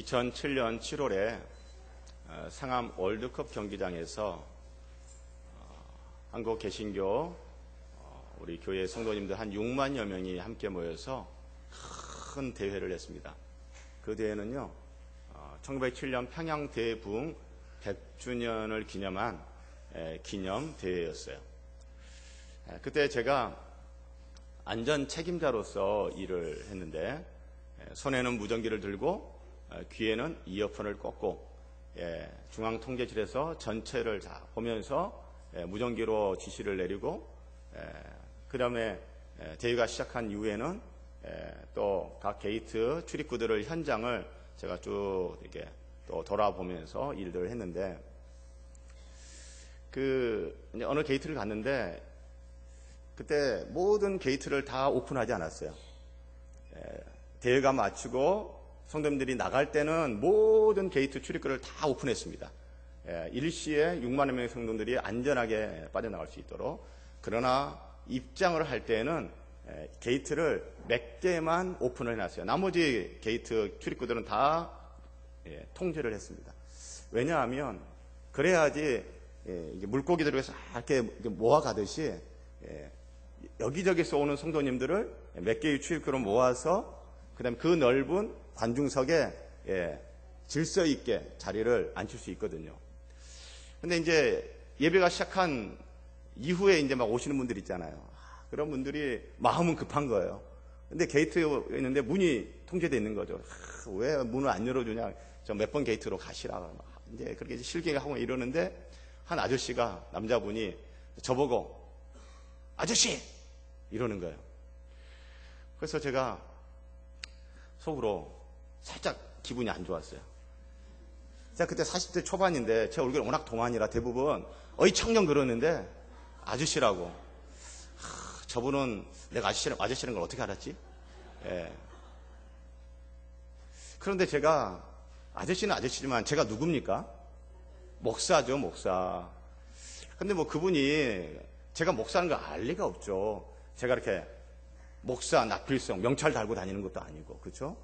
2007년 7월에 상암 월드컵 경기장에서 한국 개신교 우리 교회 성도님들 한 6만여 명이 함께 모여서 큰 대회를 했습니다. 그 대회는요, 1907년 평양 대붕 100주년을 기념한 기념 대회였어요. 그때 제가 안전 책임자로서 일을 했는데, 손에는 무전기를 들고 귀에는 이어폰을 꽂고 중앙통제실에서 전체를 다 보면서 무전기로 지시를 내리고, 그 다음에 대회가 시작한 이후에는 또 각 게이트 출입구들을 현장을 제가 쭉 이렇게 또 돌아보면서 일들을 했는데, 이제 어느 게이트를 갔는데 그때 모든 게이트를 다 오픈하지 않았어요. 대회가 마치고 성도님들이 나갈 때는 모든 게이트 출입구를 다 오픈했습니다. 일시에 6만여 명의 성도들이 안전하게 빠져나갈 수 있도록. 그러나 입장을 할 때는 게이트를 몇 개만 오픈을 해놨어요. 나머지 게이트 출입구들은 다 통제를 했습니다. 왜냐하면 그래야지 이게 물고기들을 이렇게 모아가듯이 여기저기서 오는 성도님들을 몇 개의 출입구로 모아서 그다음에 그 넓은 관중석에 질서 있게 자리를 앉힐 수 있거든요. 근데 이제 예배가 시작한 이후에 이제 막 오시는 분들 있잖아요. 그런 분들이 마음은 급한 거예요. 근데 게이트에 있는데 문이 통제되어 있는 거죠. 왜 문을 안 열어주냐. 저 몇 번 게이트로 가시라. 이제 그렇게 실갱하고 이러는데 한 아저씨가, 남자분이 저보고 아저씨! 이러는 거예요. 그래서 제가 속으로 살짝 기분이 안 좋았어요. 제가 그때 40대 초반인데 제 얼굴이 워낙 동안이라 대부분 어이 청년 그러는데 아저씨라고. 저분은 내가 아저씨라는 걸 어떻게 알았지? 그런데 제가, 아저씨는 아저씨지만 제가 누굽니까? 목사죠, 목사. 근데 뭐 그분이 제가 목사라는 걸 알 리가 없죠. 제가 이렇게 목사, 나필성, 명찰 달고 다니는 것도 아니고, 그렇죠?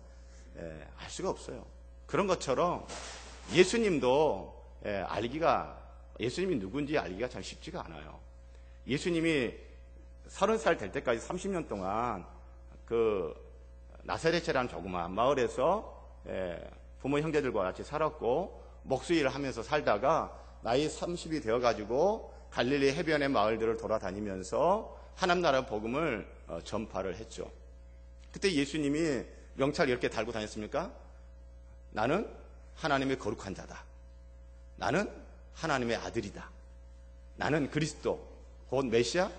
알 수가 없어요. 그런 것처럼 예수님도 예수님이 누군지 알기가 참 쉽지가 않아요. 예수님이 30살 될 때까지 30년 동안 그 나사렛이라는 조그마한 마을에서 부모 형제들과 같이 살았고 목수일을 하면서 살다가 나이 30이 되어가지고 갈릴리 해변의 마을들을 돌아다니면서 하나님 나라 복음을 전파를 했죠. 그때 예수님이 명찰 이렇게 달고 다녔습니까? 나는 하나님의 거룩한 자다. 나는 하나님의 아들이다. 나는 그리스도, 곧 메시아,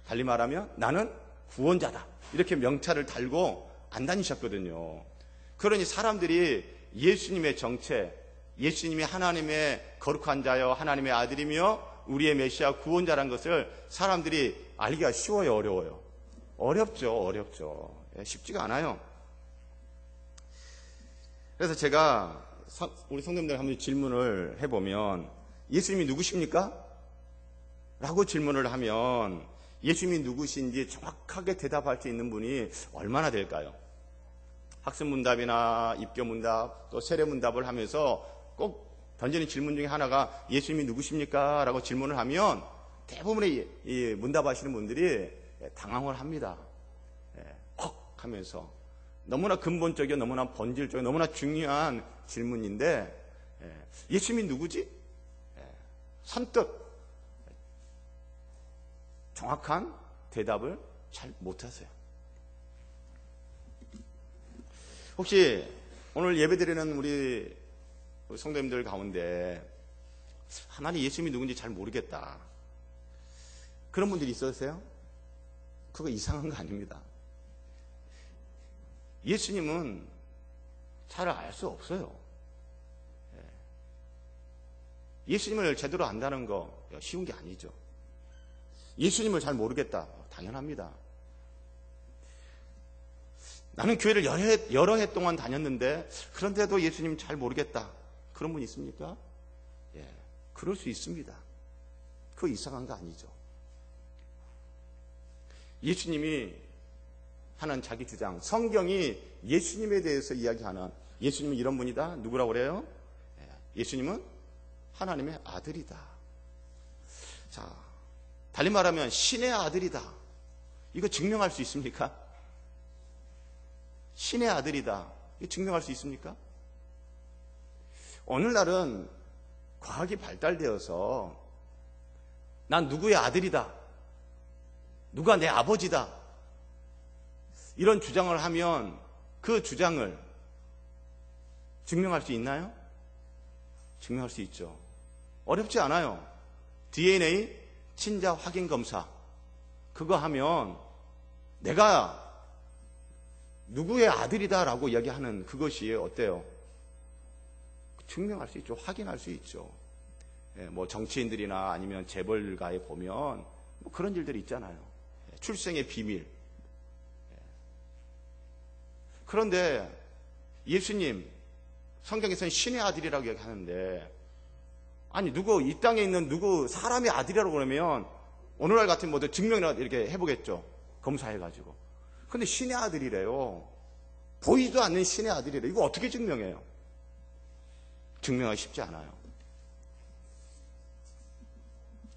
달리 말하면 나는 구원자다. 이렇게 명찰을 달고 안 다니셨거든요. 그러니 사람들이 예수님의 정체, 예수님이 하나님의 거룩한 자여 하나님의 아들이며 우리의 메시아 구원자라는 것을 사람들이 알기가 쉬워요, 어려워요? 어렵죠. 쉽지가 않아요. 그래서 제가 우리 성도님들 한번 질문을 해보면 예수님이 누구십니까? 라고 질문을 하면 예수님이 누구신지 정확하게 대답할 수 있는 분이 얼마나 될까요? 학습문답이나 입교문답 또 세례문답을 하면서 꼭 던지는 질문 중에 하나가 예수님이 누구십니까? 라고 질문을 하면 대부분의 이 문답하시는 분들이 당황을 합니다. 헉 하면서 너무나 근본적이고 너무나 본질적이고 너무나 중요한 질문인데 예수님이 누구지? 선뜻 정확한 대답을 잘 못하세요. 혹시 오늘 예배드리는 우리 성도님들 가운데 나는 예수님이 누군지 잘 모르겠다, 그런 분들이 있으세요? 그거 이상한 거 아닙니다. 예수님은 잘 알 수 없어요. 예수님을 제대로 안다는 거 쉬운 게 아니죠. 예수님을 잘 모르겠다, 당연합니다. 나는 교회를 여러 해 동안 다녔는데 그런데도 예수님 잘 모르겠다, 그런 분 있습니까? 그럴 수 있습니다. 그거 이상한 거 아니죠. 예수님이 하는 자기 주장, 성경이 예수님에 대해서 이야기하는 예수님은 이런 분이다. 누구라고 그래요? 예수님은 하나님의 아들이다. 자, 달리 말하면 신의 아들이다. 이거 증명할 수 있습니까? 신의 아들이다. 이거 증명할 수 있습니까? 오늘날은 과학이 발달되어서 난 누구의 아들이다. 누가 내 아버지다. 이런 주장을 하면 그 주장을 증명할 수 있나요? 증명할 수 있죠. 어렵지 않아요. DNA 친자 확인 검사 그거 하면 내가 누구의 아들이다라고 이야기하는 그것이 어때요? 증명할 수 있죠. 확인할 수 있죠. 뭐 정치인들이나 아니면 재벌가에 보면 뭐 그런 일들이 있잖아요. 출생의 비밀. 그런데 예수님 성경에서는 신의 아들이라고 얘기하는데 아니 누구 이 땅에 있는 누구 사람의 아들이라고 그러면 오늘날 같은 뭐 증명이나 이렇게 해보겠죠. 검사해가지고. 근데 신의 아들이래요. 보이지도 않는 신의 아들이래요. 이거 어떻게 증명해요? 증명하기 쉽지 않아요.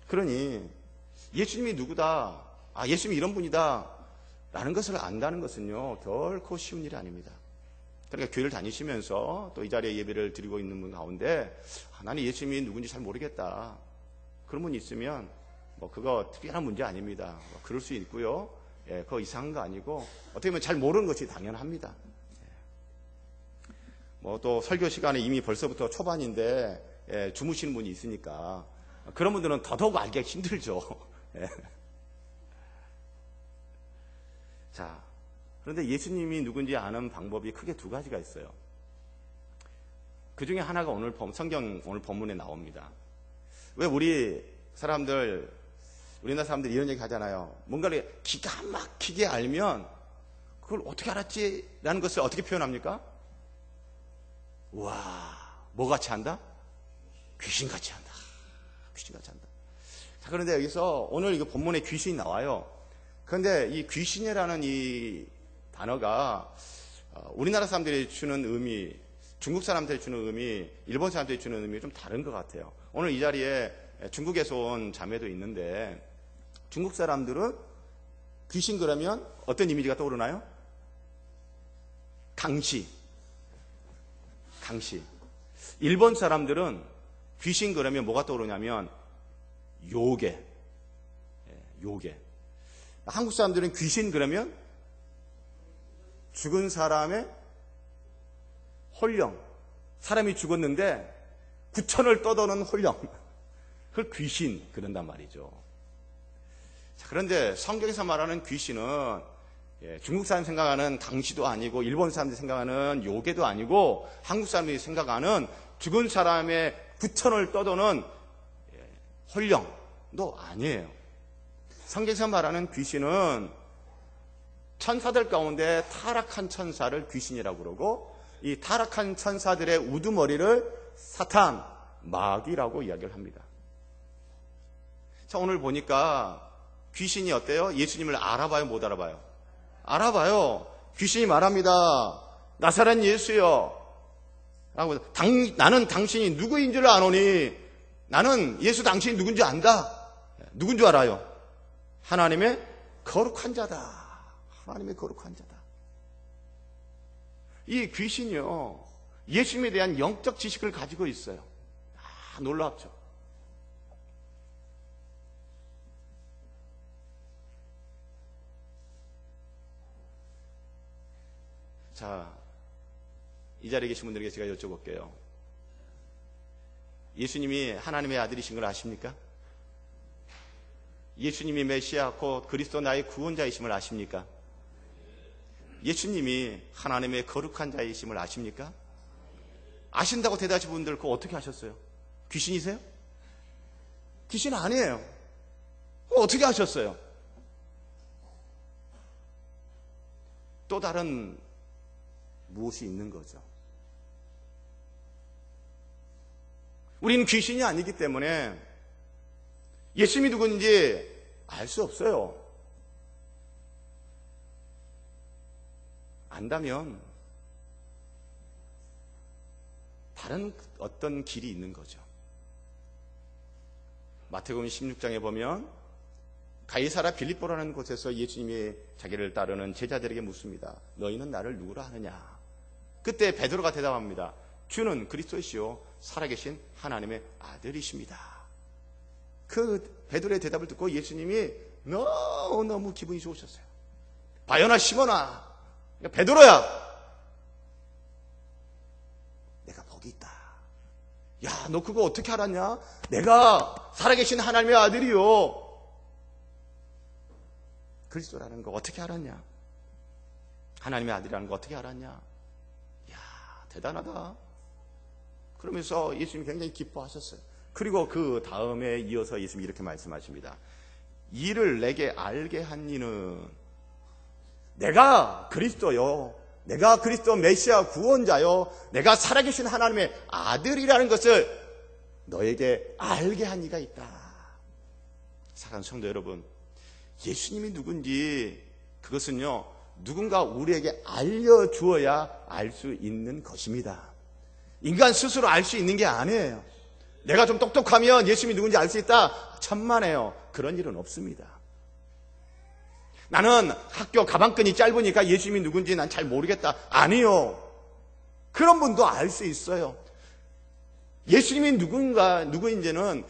그러니 예수님이 누구다, 예수님이 이런 분이다 라는 것을 안다는 것은요 결코 쉬운 일이 아닙니다. 그러니까 교회를 다니시면서 또 이 자리에 예배를 드리고 있는 분 가운데 나는 예수님이 누군지 잘 모르겠다 그런 분이 있으면 뭐 그거 특별한 문제 아닙니다. 뭐 그럴 수 있고요. 그거 이상한 거 아니고 어떻게 보면 잘 모르는 것이 당연합니다. 뭐 또 설교 시간에 이미 벌써부터 초반인데 주무시는 분이 있으니까 그런 분들은 더더욱 알기가 힘들죠. 자, 그런데 예수님이 누군지 아는 방법이 크게 두 가지가 있어요. 그 중에 하나가 오늘 성경 오늘 본문에 나옵니다. 왜 우리나라 사람들이 이런 얘기 하잖아요. 뭔가를 기가 막히게 알면 그걸 어떻게 알았지? 라는 것을 어떻게 표현합니까? 우와, 뭐 같이 한다? 귀신같이 한다. 귀신같이 한다. 자, 그런데 여기서 오늘 이거 본문에 귀신이 나와요. 그런데 이 귀신이라는 이 단어가 우리나라 사람들이 주는 의미, 중국 사람들이 주는 의미, 일본 사람들이 주는 의미 좀 다른 것 같아요. 오늘 이 자리에 중국에서 온 자매도 있는데 중국 사람들은 귀신 그러면 어떤 이미지가 떠오르나요? 강시. 일본 사람들은 귀신 그러면 뭐가 떠오르냐면 요괴. 한국 사람들은 귀신 그러면 죽은 사람의 홀령. 사람이 죽었는데 구천을 떠도는 홀령. 그걸 귀신 그런단 말이죠. 자, 그런데 성경에서 말하는 귀신은 중국 사람이 생각하는 강시도 아니고 일본 사람들이 생각하는 요괴도 아니고 한국 사람들이 생각하는 죽은 사람의 구천을 떠도는 홀령도 아니에요. 성경에서 말하는 귀신은 천사들 가운데 타락한 천사를 귀신이라고 그러고 이 타락한 천사들의 우두머리를 사탄, 마귀라고 이야기를 합니다. 자, 오늘 보니까 귀신이 어때요? 예수님을 알아봐요, 못 알아봐요? 알아봐요. 귀신이 말합니다. 나사렛 예수여. 라고 나는 당신이 누구인 줄 아노니 나는 예수 당신이 누군지 안다. 누군 줄 알아요? 하나님의 거룩한 자다. 하나님의 거룩한 자다. 이 귀신이요 예수님에 대한 영적 지식을 가지고 있어요. 놀랍죠. 자, 이 자리에 계신 분들에게 제가 여쭤볼게요. 예수님이 하나님의 아들이신 걸 아십니까? 예수님이 메시아 곧 그리스도 나의 구원자이심을 아십니까? 예수님이 하나님의 거룩한 자이심을 아십니까? 아신다고 대답하신 분들 그거 어떻게 하셨어요? 귀신이세요? 귀신 아니에요. 그거 어떻게 하셨어요? 또 다른 무엇이 있는 거죠. 우리는 귀신이 아니기 때문에 예수님이 누군지 알 수 없어요. 안다면 다른 어떤 길이 있는 거죠. 마태복음 16장에 보면 가이사라 빌립보라는 곳에서 예수님이 자기를 따르는 제자들에게 묻습니다. 너희는 나를 누구라 하느냐? 그때 베드로가 대답합니다. 주는 그리스도시요 살아계신 하나님의 아들이십니다. 그 베드로의 대답을 듣고 예수님이 너무 기분이 좋으셨어요. 바요나 시몬아, 베드로야, 내가 복이 있다. 야, 너 그거 어떻게 알았냐? 내가 살아계신 하나님의 아들이요 그리스도라는 거 어떻게 알았냐? 하나님의 아들이라는 거 어떻게 알았냐? 이야, 대단하다. 그러면서 예수님이 굉장히 기뻐하셨어요. 그리고 그 다음에 이어서 예수님이 이렇게 말씀하십니다. 이를 내게 알게 한 이는 내가 그리스도요, 내가 그리스도 메시아 구원자요, 내가 살아계신 하나님의 아들이라는 것을 너에게 알게 한 이가 있다. 사랑하는 성도 여러분, 예수님이 누군지 그것은요, 누군가 우리에게 알려주어야 알 수 있는 것입니다. 인간 스스로 알 수 있는 게 아니에요. 내가 좀 똑똑하면 예수님이 누군지 알 수 있다? 천만에요. 그런 일은 없습니다. 나는 학교 가방끈이 짧으니까 예수님이 누군지 난 잘 모르겠다. 아니요. 그런 분도 알 수 있어요. 예수님이 누구인지는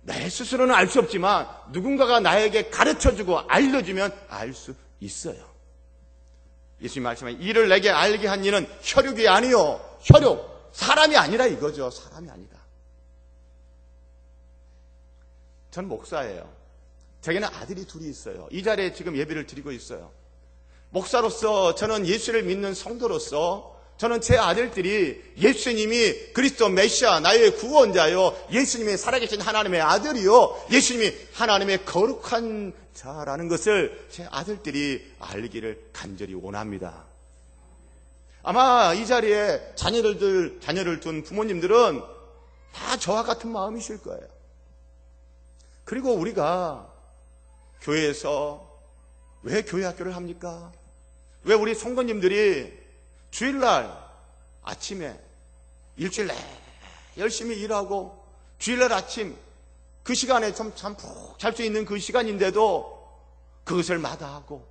내 스스로는 알 수 없지만 누군가가 나에게 가르쳐주고 알려주면 알 수 있어요. 예수님 말씀하신 이를 내게 알게 한 이는 혈육이 아니요. 혈육. 사람이 아니라 이거죠. 사람이 아니다. 전 목사예요. 제게는 아들이 둘이 있어요. 이 자리에 지금 예배를 드리고 있어요. 목사로서 저는 예수를 믿는 성도로서 저는 제 아들들이 예수님이 그리스도 메시아 나의 구원자요, 예수님이 살아계신 하나님의 아들이요, 예수님이 하나님의 거룩한 자라는 것을 제 아들들이 알기를 간절히 원합니다. 아마 이 자리에 자녀를 둔 부모님들은 다 저와 같은 마음이실 거예요. 그리고 우리가 교회에서 왜 교회 학교를 합니까? 왜 우리 성도님들이 주일날 아침에 일주일 내 열심히 일하고 주일날 아침 그 시간에 좀 잠 푹 잘 수 있는 그 시간인데도 그것을 마다하고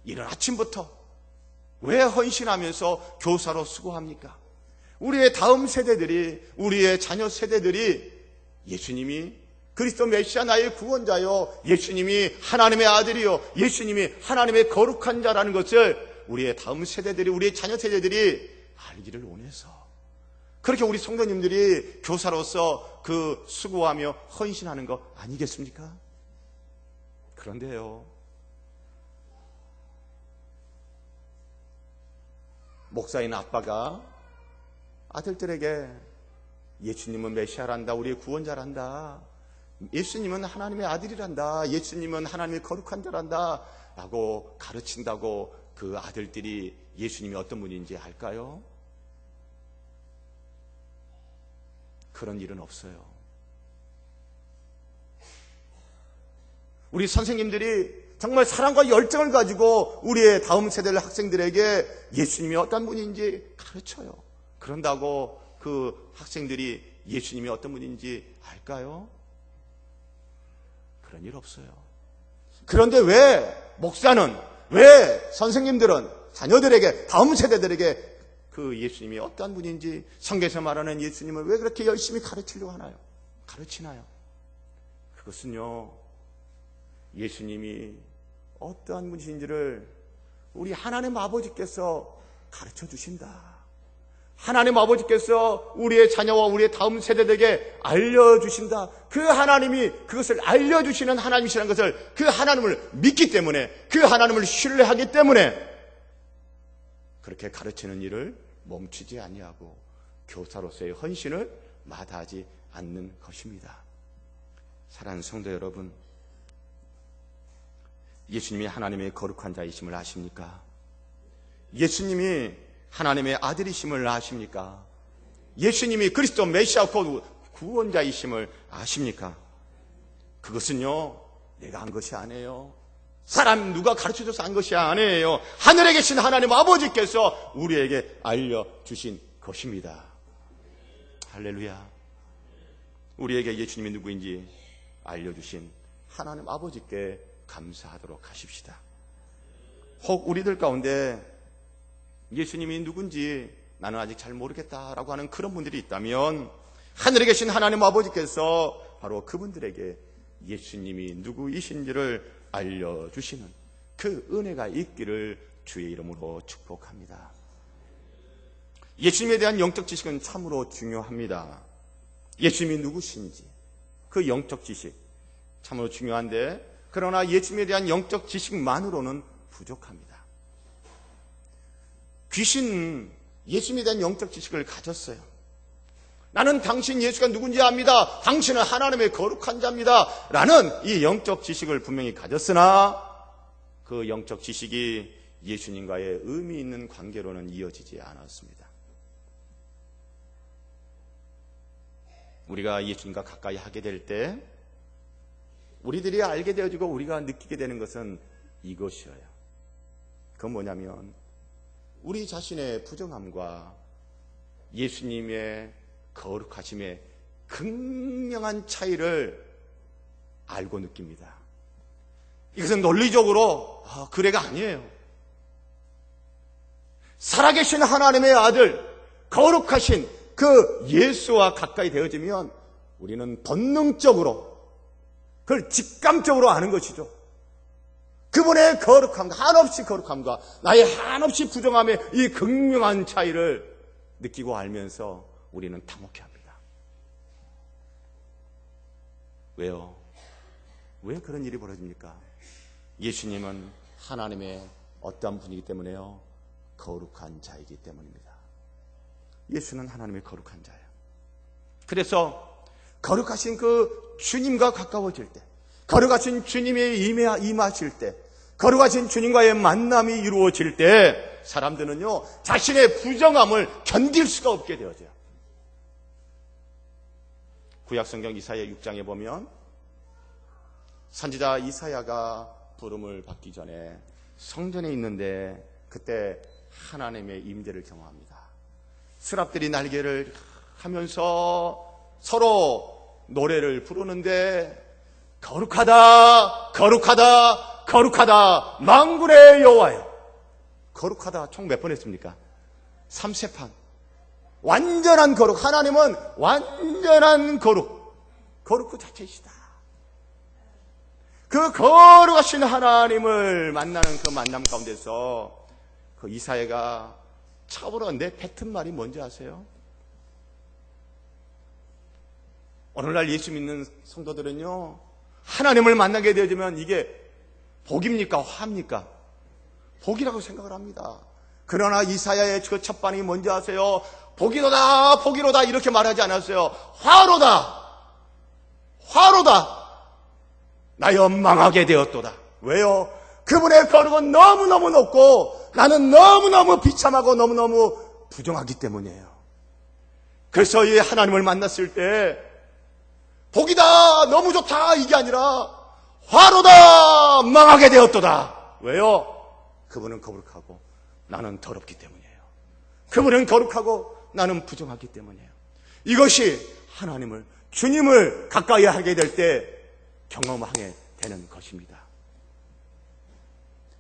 이른 아침부터 왜 헌신하면서 교사로 수고합니까? 우리의 다음 세대들이, 우리의 자녀 세대들이 예수님이 그리스도 메시아 나의 구원자요, 예수님이 하나님의 아들이요, 예수님이 하나님의 거룩한 자라는 것을 우리의 다음 세대들이, 우리의 자녀 세대들이 알기를 원해서 그렇게 우리 성도님들이 교사로서 그 수고하며 헌신하는 거 아니겠습니까? 그런데요, 목사인 아빠가 아들들에게 예수님은 메시아란다, 우리의 구원자란다, 예수님은 하나님의 아들이란다, 예수님은 하나님의 거룩한 자란다 라고 가르친다고 그 아들들이 예수님이 어떤 분인지 알까요? 그런 일은 없어요. 우리 선생님들이 정말 사랑과 열정을 가지고 우리의 다음 세대 학생들에게 예수님이 어떤 분인지 가르쳐요. 그런다고 그 학생들이 예수님이 어떤 분인지 알까요? 그런 일 없어요. 그런데 왜 목사는, 왜 선생님들은 자녀들에게, 다음 세대들에게 그 예수님이 어떠한 분인지, 성경에서 말하는 예수님을 왜 그렇게 열심히 가르치려고 하나요? 가르치나요? 그것은요, 예수님이 어떠한 분이신지를 우리 하나님 아버지께서 가르쳐 주신다. 하나님 아버지께서 우리의 자녀와 우리의 다음 세대들에게 알려주신다. 그 하나님이 그것을 알려주시는 하나님이시라는 것을, 그 하나님을 믿기 때문에, 그 하나님을 신뢰하기 때문에 그렇게 가르치는 일을 멈추지 아니하고 교사로서의 헌신을 마다하지 않는 것입니다. 사랑하는 성도 여러분, 예수님이 하나님의 거룩한 자이심을 아십니까? 예수님이 하나님의 아들이심을 아십니까? 예수님이 그리스도 메시아 구원자이심을 아십니까? 그것은요, 내가 한 것이 아니에요. 사람 누가 가르쳐줘서 한 것이 아니에요. 하늘에 계신 하나님 아버지께서 우리에게 알려주신 것입니다. 할렐루야. 우리에게 예수님이 누구인지 알려주신 하나님 아버지께 감사하도록 하십시다. 혹 우리들 가운데 예수님이 누군지 나는 아직 잘 모르겠다라고 하는 그런 분들이 있다면 하늘에 계신 하나님 아버지께서 바로 그분들에게 예수님이 누구이신지를 알려주시는 그 은혜가 있기를 주의 이름으로 축복합니다. 예수님에 대한 영적 지식은 참으로 중요합니다. 예수님이 누구신지 그 영적 지식 참으로 중요한데, 그러나 예수님에 대한 영적 지식만으로는 부족합니다. 귀신은 예수님에 대한 영적 지식을 가졌어요. 나는 당신 예수가 누군지 압니다. 당신은 하나님의 거룩한 자입니다. 라는 이 영적 지식을 분명히 가졌으나 그 영적 지식이 예수님과의 의미 있는 관계로는 이어지지 않았습니다. 우리가 예수님과 가까이 하게 될 때 우리들이 알게 되어지고 우리가 느끼게 되는 것은 이것이에요. 그건 뭐냐면 우리 자신의 부정함과 예수님의 거룩하심의 극명한 차이를 알고 느낍니다. 이것은 논리적으로 그래가 아니에요. 살아계신 하나님의 아들, 거룩하신 그 예수와 가까이 되어지면 우리는 본능적으로 그걸 직감적으로 아는 것이죠. 그분의 거룩함과 한없이 거룩함과 나의 한없이 부정함의 이 극명한 차이를 느끼고 알면서 우리는 당혹해합니다. 왜요? 왜 그런 일이 벌어집니까? 예수님은 하나님의 어떠한 분이기 때문에요? 거룩한 자이기 때문입니다. 예수는 하나님의 거룩한 자예요. 그래서 거룩하신 그 주님과 가까워질 때, 거룩하신 주님이 임하실 때, 거룩하신 주님과의 만남이 이루어질 때 사람들은요 자신의 부정함을 견딜 수가 없게 되어져요. 구약성경 이사야 6장에 보면 선지자 이사야가 부름을 받기 전에 성전에 있는데 그때 하나님의 임재를 경험합니다. 스랍들이 날개를 하면서 서로 노래를 부르는데 거룩하다 거룩하다 거룩하다 만군의 여호와여. 거룩하다 총 몇 번 했습니까? 3세판. 완전한 거룩. 하나님은 완전한 거룩. 거룩 그 자체이시다. 그 거룩하신 하나님을 만나는 그 만남 가운데서 그 이사야가 참으로 내뱉은 말이 뭔지 아세요? 오늘날 예수 믿는 성도들은요 하나님을 만나게 되어지면 이게 복입니까? 화입니까? 복이라고 생각을 합니다. 그러나 이사야의 그 첫 반응이 뭔지 아세요? 복이로다 복이로다 이렇게 말하지 않았어요. 화로다 화로다 나여 망하게 되었도다. 왜요? 그분의 거룩은 너무너무 높고 나는 너무너무 비참하고 너무너무 부정하기 때문이에요. 그래서 이 하나님을 만났을 때 복이다 너무 좋다 이게 아니라 화로다 망하게 되었도다. 왜요? 그분은 거룩하고 나는 더럽기 때문이에요. 그분은 거룩하고 나는 부정하기 때문이에요. 이것이 하나님을 주님을 가까이 하게 될 때 경험하게 되는 것입니다.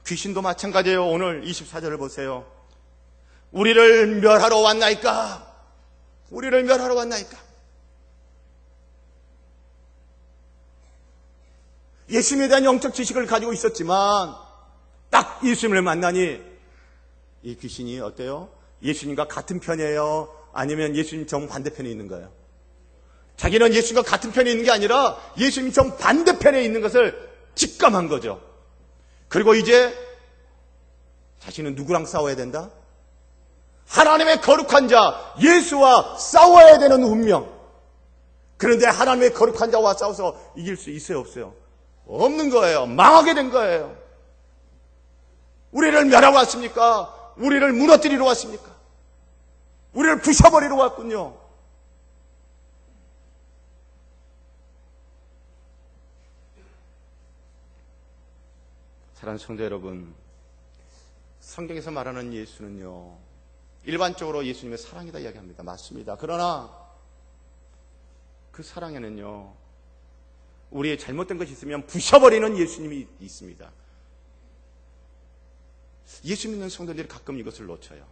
귀신도 마찬가지예요. 오늘 24절을 보세요. 우리를 멸하러 왔나이까? 우리를 멸하러 왔나이까? 예수님에 대한 영적 지식을 가지고 있었지만 딱 예수님을 만나니 이 귀신이 어때요? 예수님과 같은 편이에요? 아니면 예수님 정반대편에 있는 거예요? 자기는 예수님과 같은 편에 있는 게 아니라 예수님 정반대편에 있는 것을 직감한 거죠. 그리고 이제 자신은 누구랑 싸워야 된다? 하나님의 거룩한 자 예수와 싸워야 되는 운명. 그런데 하나님의 거룩한 자와 싸워서 이길 수 있어요? 없어요? 없는 거예요. 망하게 된 거예요. 우리를 멸하고 왔습니까? 우리를 무너뜨리러 왔습니까? 우리를 부셔버리러 왔군요. 사랑하는 성도 여러분, 성경에서 말하는 예수는요 일반적으로 예수님의 사랑이다 이야기합니다. 맞습니다. 그러나 그 사랑에는요, 우리의 잘못된 것이 있으면 부셔버리는 예수님이 있습니다. 예수 믿는 성도들이 가끔 이것을 놓쳐요.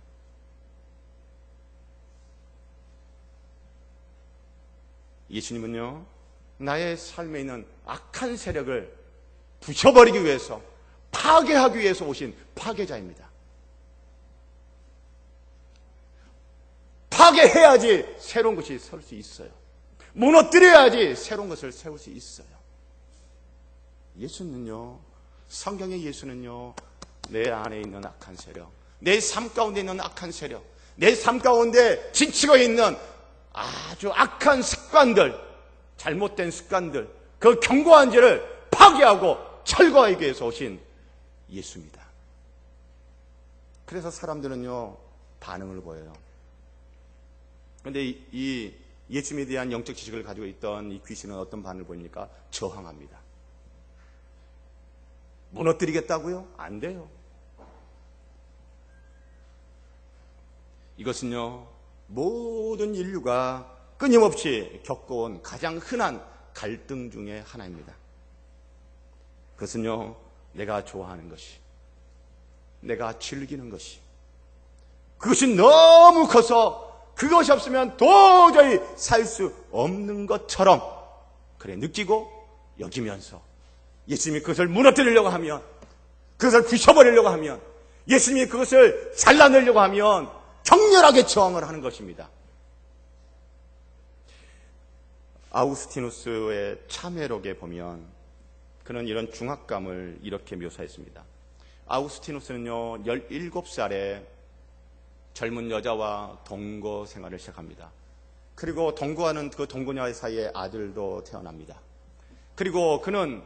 예수님은요, 나의 삶에 있는 악한 세력을 부셔버리기 위해서, 파괴하기 위해서 오신 파괴자입니다. 파괴해야지 새로운 것이 설 수 있어요. 무너뜨려야지 새로운 것을 세울 수 있어요. 예수는요, 성경의 예수는요, 내 안에 있는 악한 세력, 내 삶 가운데 있는 악한 세력, 내 삶 가운데 지치고 있는 아주 악한 습관들, 잘못된 습관들, 그 견고한 죄를 파괴하고 철거하기 위해서 오신 예수입니다. 그래서 사람들은요, 반응을 보여요. 그런데 이 예수님에 대한 영적 지식을 가지고 있던 이 귀신은 어떤 반응을 보입니까? 저항합니다. 무너뜨리겠다고요? 안 돼요. 이것은요, 모든 인류가 끊임없이 겪어온 가장 흔한 갈등 중에 하나입니다. 그것은요, 내가 좋아하는 것이, 내가 즐기는 것이, 그것이 너무 커서 그것이 없으면 도저히 살 수 없는 것처럼 그래 느끼고 여기면서 예수님이 그것을 무너뜨리려고 하면, 그것을 부셔버리려고 하면, 예수님이 그것을 잘라내려고 하면 격렬하게 저항을 하는 것입니다. 아우구스티누스의 참회록에 보면 그는 이런 중압감을 이렇게 묘사했습니다. 아우구스티누스는요, 17살에 젊은 여자와 동거 생활을 시작합니다. 그리고 동거하는 그 동거녀 사이에 아들도 태어납니다. 그리고 그는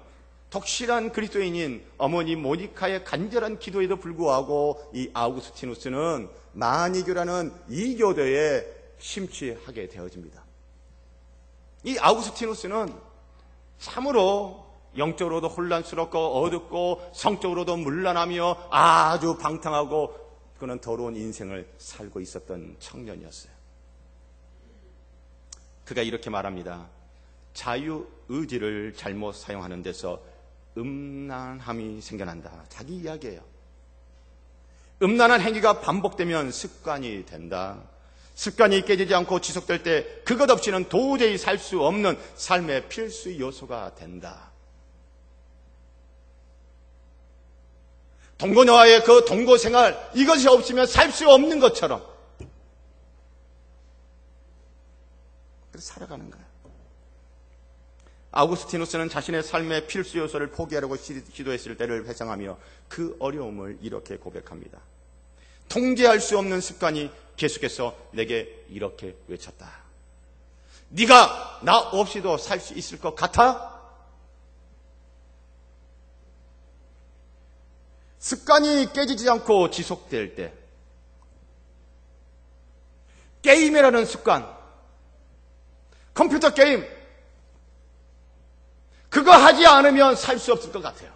독실한 그리스도인인 어머니 모니카의 간절한 기도에도 불구하고 이 아우구스티누스는 마니교라는 이교도에 심취하게 되어집니다. 이 아우구스티누스는 참으로 영적으로도 혼란스럽고 어둡고 성적으로도 문란하며 아주 방탕하고 그는 더러운 인생을 살고 있었던 청년이었어요. 그가 이렇게 말합니다. 자유의지를 잘못 사용하는 데서 음란함이 생겨난다. 자기 이야기예요. 음란한 행위가 반복되면 습관이 된다. 습관이 깨지지 않고 지속될 때 그것 없이는 도저히 살 수 없는 삶의 필수 요소가 된다. 동거녀와의 그 동거 생활, 이것이 없으면 살 수 없는 것처럼 그래서 살아가는 거예요. 아우구스티누스는 자신의 삶의 필수 요소를 포기하려고 시도했을 때를 회상하며 그 어려움을 이렇게 고백합니다. 통제할 수 없는 습관이 계속해서 내게 이렇게 외쳤다. 네가 나 없이도 살 수 있을 것 같아? 습관이 깨지지 않고 지속될 때, 게임이라는 습관, 컴퓨터 게임, 그거 하지 않으면 살 수 없을 것 같아요.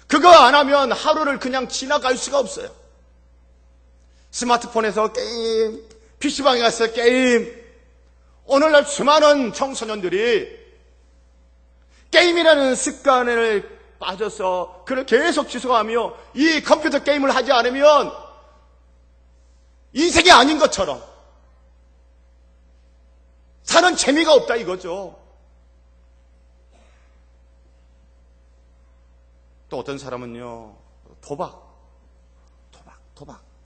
그거 안 하면 하루를 그냥 지나갈 수가 없어요. 스마트폰에서 게임, PC방에 가서 게임. 오늘날 수많은 청소년들이 게임이라는 습관을 빠져서 그를 계속 지속하며 이 컴퓨터 게임을 하지 않으면 인생이 아닌 것처럼 사는 재미가 없다 이거죠. 또 어떤 사람은요,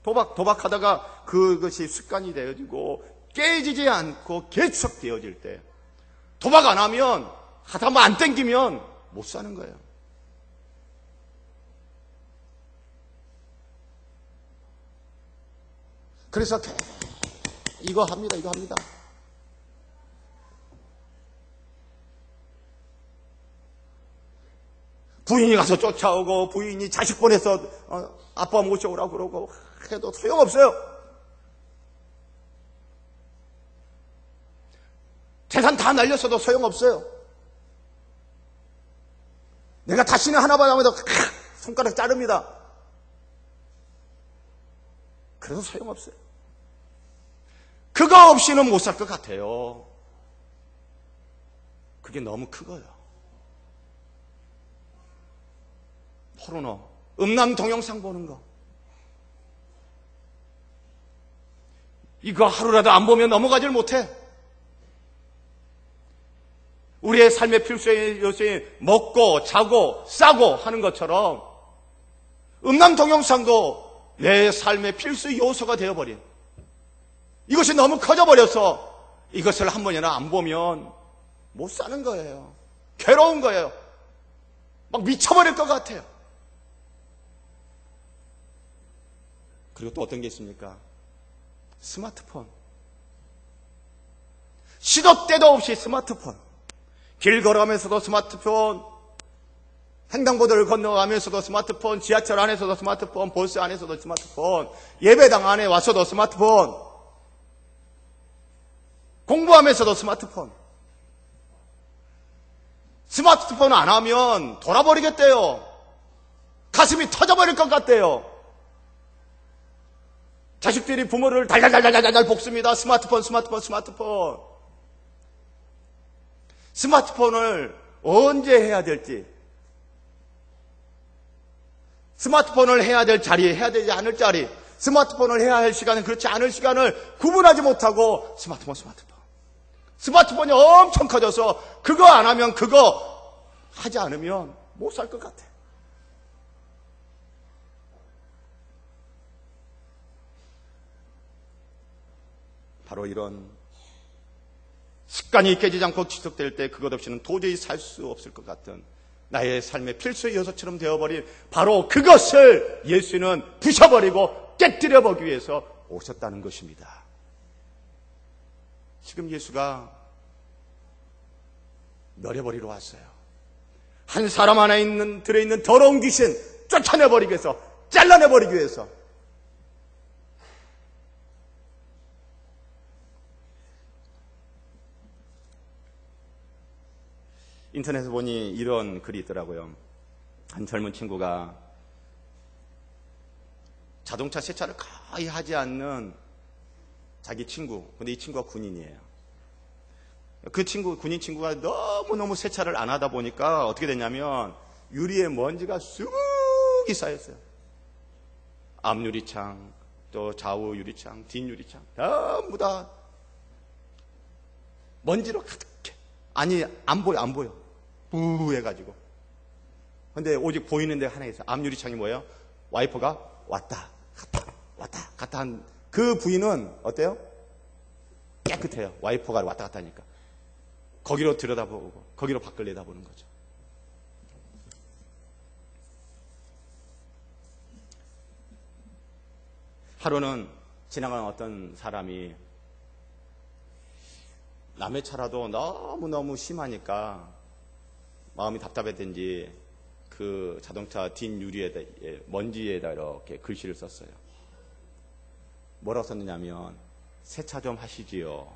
도박하다가 그것이 습관이 되어지고 깨지지 않고 계속되어질 때, 도박 안 하면 하다 뭐 안 땡기면 못 사는 거예요. 그래서 이거 합니다. 부인이 가서 쫓아오고 부인이 자식 보내서 아빠 모셔오라고 그러고 해도 소용없어요. 재산 다 날렸어도 소용없어요. 내가 다시는 하나만 하면 손가락 자릅니다. 그래도 소용없어요. 그거 없이는 못 살 것 같아요. 그게 너무 크고요. 포르노, 음란 동영상 보는 거. 이거 하루라도 안 보면 넘어가질 못해. 우리의 삶의 필수의 요소인 먹고 자고 싸고 하는 것처럼 음란 동영상도 내 삶의 필수 요소가 되어버린, 이것이 너무 커져버려서 이것을 한 번이나 안 보면 못 사는 거예요. 괴로운 거예요. 막 미쳐버릴 것 같아요. 그리고 또 어떤 게 있습니까? 스마트폰. 시도 때도 없이 스마트폰. 길 걸어가면서도 스마트폰, 횡단보도를 건너가면서도 스마트폰, 지하철 안에서도 스마트폰, 버스 안에서도 스마트폰, 예배당 안에 와서도 스마트폰, 공부하면서도 스마트폰. 스마트폰 안 하면 돌아버리겠대요. 가슴이 터져버릴 것 같대요. 자식들이 부모를 달달달달달달 볶습니다. 스마트폰. 스마트폰을 언제 해야 될지, 스마트폰을 해야 될 자리, 해야 되지 않을 자리, 스마트폰을 해야 할 시간은 그렇지 않을 시간을 구분하지 못하고 스마트폰이 엄청 커져서 그거 안 하면, 그거 하지 않으면 못 살 것 같아. 바로 이런 습관이 깨지지 않고 지속될 때 그것 없이는 도저히 살 수 없을 것 같은 나의 삶의 필수 요소처럼 되어버린 바로 그것을 예수는 부셔버리고 깨뜨려보기 위해서 오셨다는 것입니다. 지금 예수가 멸해버리러 왔어요. 한 사람 안에 들어있는 더러운 귀신 쫓아내버리기 위해서, 잘라내버리기 위해서. 인터넷에 보니 이런 글이 있더라고요. 한 젊은 친구가 자동차 세차를 거의 하지 않는 자기 친구, 근데 이 친구가 군인이에요. 그 친구, 군인 친구가 너무너무 세차를 안 하다 보니까 어떻게 됐냐면 유리에 먼지가 수북이 쌓였어요. 앞 유리창, 또 좌우 유리창, 뒷 유리창, 전부 다 먼지로 가득해. 아니, 안 보여. 부해가지고. 근데 오직 보이는 데 하나 있어요. 앞 유리창이 뭐예요? 와이퍼가 왔다 갔다 한 그 부위는 어때요? 깨끗해요. 와이퍼가 왔다 갔다 하니까. 거기로 들여다보고, 거기로 밖을 내다보는 거죠. 하루는 지나가는 어떤 사람이 남의 차라도 너무너무 심하니까 마음이 답답했던지 그 자동차 뒷유리에다, 먼지에다 이렇게 글씨를 썼어요. 뭐라고 썼느냐면, 세차 좀 하시지요.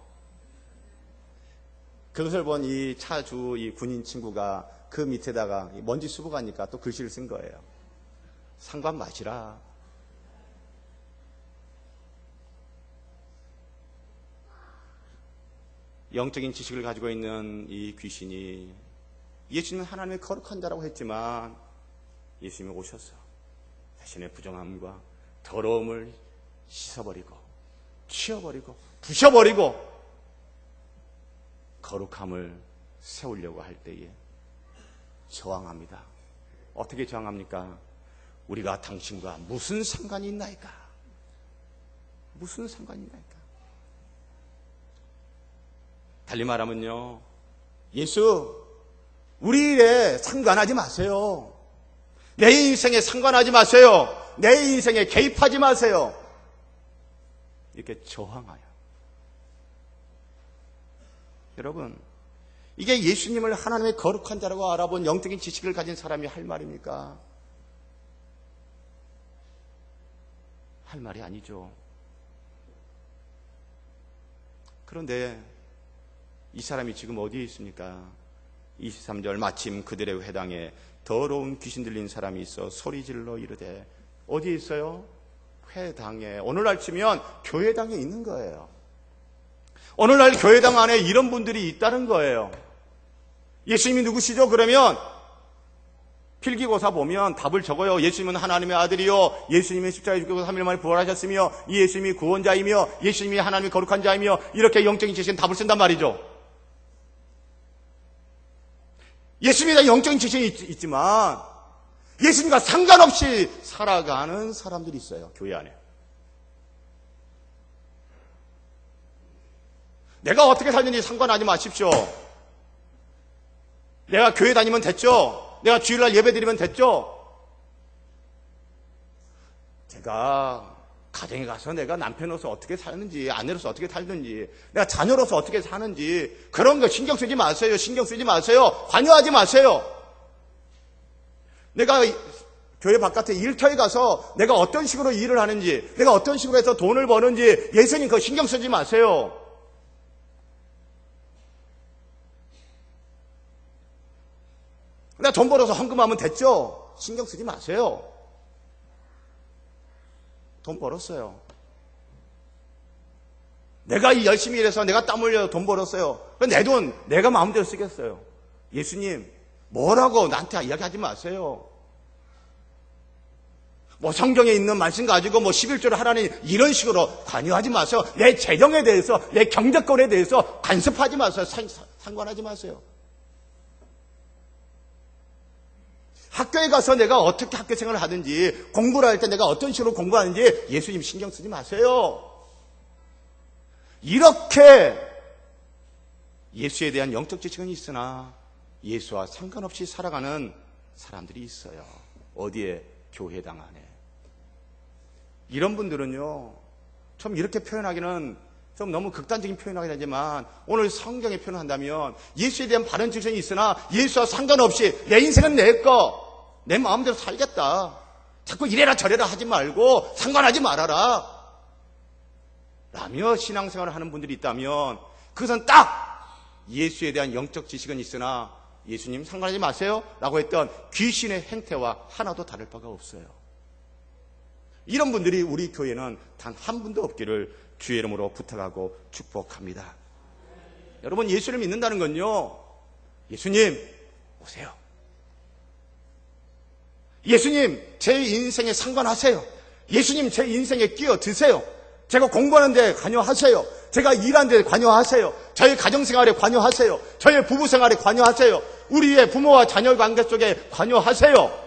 그것을 본 이 차주, 이 군인 친구가 그 밑에다가 먼지 수북하니까 또 글씨를 쓴 거예요. 상관 마시라. 영적인 지식을 가지고 있는 이 귀신이 예수님은 하나님의 거룩한 자라고 했지만 예수님이 오셔서 자신의 부정함과 더러움을 씻어버리고 치워버리고 부셔버리고 거룩함을 세우려고 할 때에 저항합니다. 어떻게 저항합니까? 우리가 당신과 무슨 상관이 있나이까? 무슨 상관이 있나이까? 달리 말하면요, 예수, 우리 일에 상관하지 마세요. 내 인생에 상관하지 마세요. 내 인생에 개입하지 마세요. 이렇게 저항하여. 여러분, 이게 예수님을 하나님의 거룩한 자라고 알아본 영적인 지식을 가진 사람이 할 말입니까? 할 말이 아니죠. 그런데 이 사람이 지금 어디에 있습니까? 23절, 마침 그들의 회당에 더러운 귀신 들린 사람이 있어 소리질러 이르되. 어디에 있어요? 회당에. 오늘날 치면 교회당에 있는 거예요. 오늘날 교회당 안에 이런 분들이 있다는 거예요. 예수님이 누구시죠? 그러면 필기고사 보면 답을 적어요. 예수님은 하나님의 아들이요, 예수님이 십자가에 죽고 3일 만에 부활하셨으며, 이 예수님이 구원자이며, 예수님이 하나님의 거룩한 자이며, 이렇게 영적인 지식은 답을 쓴단 말이죠. 예수님에 대한 영적인 지식이 있지만 예수님과 상관없이 살아가는 사람들이 있어요. 교회 안에. 내가 어떻게 살는지 상관하지 마십시오. 내가 교회 다니면 됐죠. 내가 주일날 예배 드리면 됐죠. 제가 가정에 가서 내가 남편으로서 어떻게 사는지, 아내로서 어떻게 살는지, 내가 자녀로서 어떻게 사는지, 그런 거 신경 쓰지 마세요. 신경 쓰지 마세요. 관여하지 마세요. 내가 교회 바깥에 일터에 가서 내가 어떤 식으로 일을 하는지, 내가 어떤 식으로 해서 돈을 버는지, 예수님 그거 신경 쓰지 마세요. 내가 돈 벌어서 헌금하면 됐죠? 신경 쓰지 마세요. 돈 벌었어요. 내가 열심히 일해서 내가 땀 흘려 돈 벌었어요. 내 돈 내가 마음대로 쓰겠어요. 예수님 뭐라고 나한테 이야기하지 마세요. 뭐 성경에 있는 말씀 가지고 뭐 11조를 하라니 이런 식으로 관여하지 마세요. 내 재정에 대해서, 내 경제권에 대해서 간섭하지 마세요. 상관하지 마세요. 학교에 가서 내가 어떻게 학교 생활을 하든지, 공부를 할 때 내가 어떤 식으로 공부하는지 예수님 신경 쓰지 마세요. 이렇게 예수에 대한 영적 지식은 있으나 예수와 상관없이 살아가는 사람들이 있어요. 어디에? 교회당 안에. 이런 분들은요, 좀 이렇게 표현하기는 좀 너무 극단적인 표현하긴 하지만 오늘 성경에 표현한다면 예수에 대한 바른 지식이 있으나 예수와 상관없이 내 인생은 내 거, 내 마음대로 살겠다. 자꾸 이래라 저래라 하지 말고 상관하지 말아라 라며 신앙생활을 하는 분들이 있다면 그것은 딱 예수에 대한 영적 지식은 있으나 예수님 상관하지 마세요 라고 했던 귀신의 행태와 하나도 다를 바가 없어요. 이런 분들이 우리 교회는 단 한 분도 없기를 주의 이름으로 부탁하고 축복합니다. 여러분, 예수를 믿는다는 건요, 예수님 오세요. 예수님 제 인생에 상관하세요. 예수님 제 인생에 끼어드세요. 제가 공부하는데 관여하세요. 제가 일하는데 관여하세요. 저의 가정생활에 관여하세요. 저의 부부생활에 관여하세요. 우리의 부모와 자녀 관계 속에 관여하세요.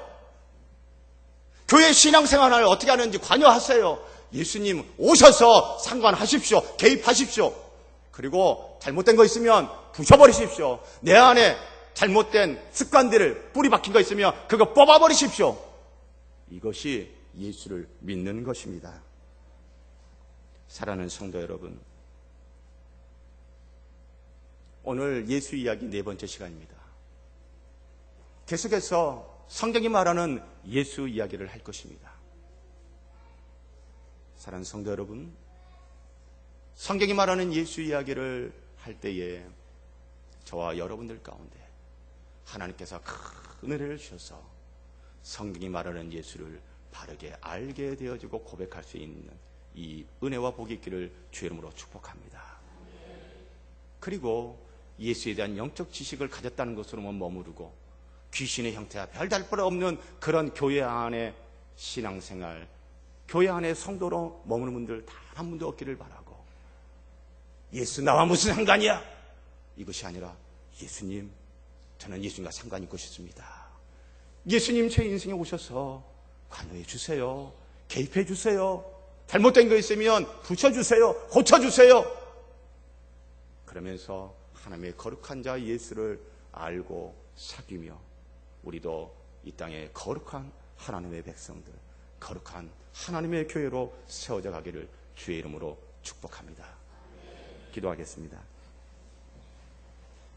교회 신앙생활을 어떻게 하는지 관여하세요. 예수님 오셔서 상관하십시오. 개입하십시오. 그리고 잘못된 거 있으면 부셔버리십시오. 내 안에 잘못된 습관들을 뿌리 박힌 거 있으면 그거 뽑아버리십시오. 이것이 예수를 믿는 것입니다. 사랑하는 성도 여러분, 오늘 예수 이야기 네 번째 시간입니다. 계속해서 성경이 말하는 예수 이야기를 할 것입니다. 사랑하는 성도 여러분, 성경이 말하는 예수 이야기를 할 때에 저와 여러분들 가운데 하나님께서 큰 은혜를 주셔서 성경이 말하는 예수를 바르게 알게 되어지고 고백할 수 있는 이 은혜와 복이 있기를 주의 이름으로 축복합니다. 그리고 예수에 대한 영적 지식을 가졌다는 것으로만 머무르고 귀신의 형태와 별다를 바 없는 그런 교회 안에 신앙생활, 교회 안에 성도로 머무는 분들 단 한 분도 없기를 바라고, 예수 나와 무슨 상관이야? 이것이 아니라 예수님, 저는 예수님과 상관 있고 싶습니다. 예수님 제 인생에 오셔서 관여해 주세요. 개입해 주세요. 잘못된 거 있으면 붙여주세요. 고쳐주세요. 그러면서 하나님의 거룩한 자 예수를 알고 사귀며 우리도 이 땅에 거룩한 하나님의 백성들, 거룩한 하나님의 교회로 세워져 가기를 주의 이름으로 축복합니다. 기도하겠습니다.